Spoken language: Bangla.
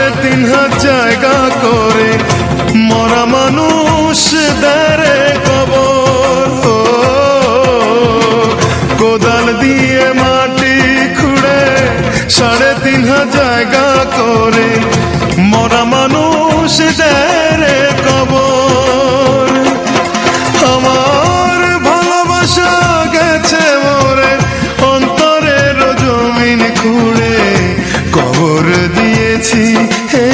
3,500 জায়গা করে মরা মানুষ দেরে কবর। কোদাল দিয়ে মাটি খুঁড়ে 3,500 জায়গা করে মরা মানুষ দেরে কবর। আমার ভালোবাসা গেছে মোরে অন্তরের জমিন খুঁড়ে কবর দিয়েছি হে